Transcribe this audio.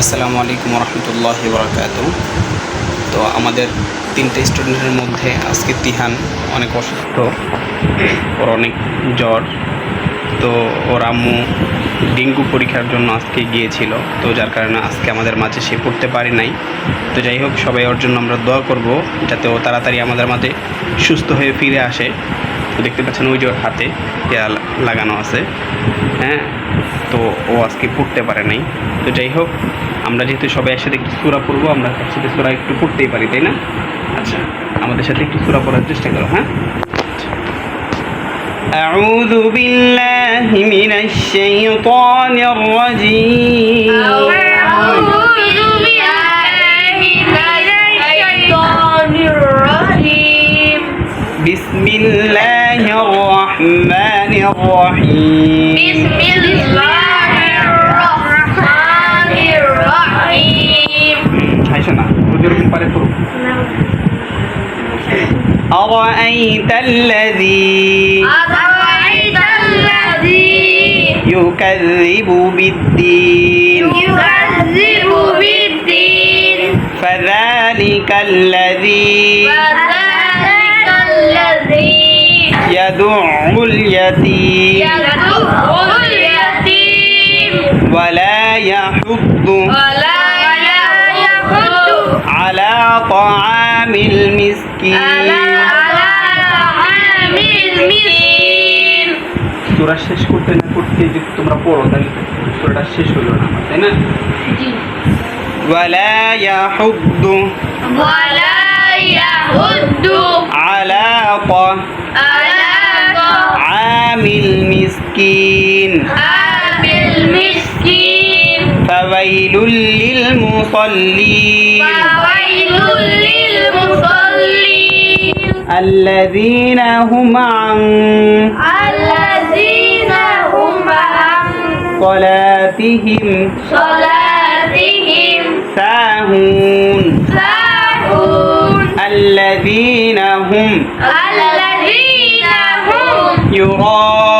আসসালামু আলাইকুম রহমতুল্লাহি বারাকাতুহু। তো আমাদের তিনটে স্টুডেন্টের মধ্যে আজকে তিহান অনেক অসুস্থ, ওর অনেক জ্বর। তো ওর আম্মু ডেঙ্গু পরীক্ষার জন্য আজকে গিয়েছিল, তো যার কারণে আজকে আমাদের মাঝে সে পড়তে পারে নাই। তো যাই হোক, সবাই ওর জন্য আমরা দোয়া করব যাতে ও তাড়াতাড়ি আমাদের মাঝে সুস্থ হয়ে ফিরে আসে। তো দেখতে পাচ্ছেন ওই যে ওর হাতে টিয়া লাগানো আছে, হ্যাঁ। তো ও আজকে পড়তে পারে নাই। তো যাই হোক, আমরা যেহেতু সবাই একসাথে একটু সূরা পড়বো, আমরা একসাথে সূরা একটু পড়তেই পারি, তাই না? আচ্ছা, আমাদের সাথে একটু সূরা পড়ার চেষ্টা করো, হ্যাঁ। أعوذ بالله من الشيطان الرجيم أعوذ بالله من الشيطان الرجيم بسم الله الرحمن الرحيم بسم الله الرحمن الرحيم হাই শোনা, যেরকম পারে পড়ো। أرأيت الذي أرأيت الذي يكذب بالدين يكذب بالدين فذلك الذي فذلك الذي يدع اليتيم يدع اليتيم ولا يحض ولا يحض على طعام المسكين على طعام المسكين সূরা শেষ করতে না করতে যদি তোমরা পড়ো তাহলে সূরাটা শেষ হলো না, তাই না? ولا يحض ولا يحض على على طعام المسكين طعام المسكين فويل للمصلين فويل للمصلين الذين هم عن الذين هم عن صلاتهم صلاتهم ساهون ساهون الذين هم الذين هم يراءون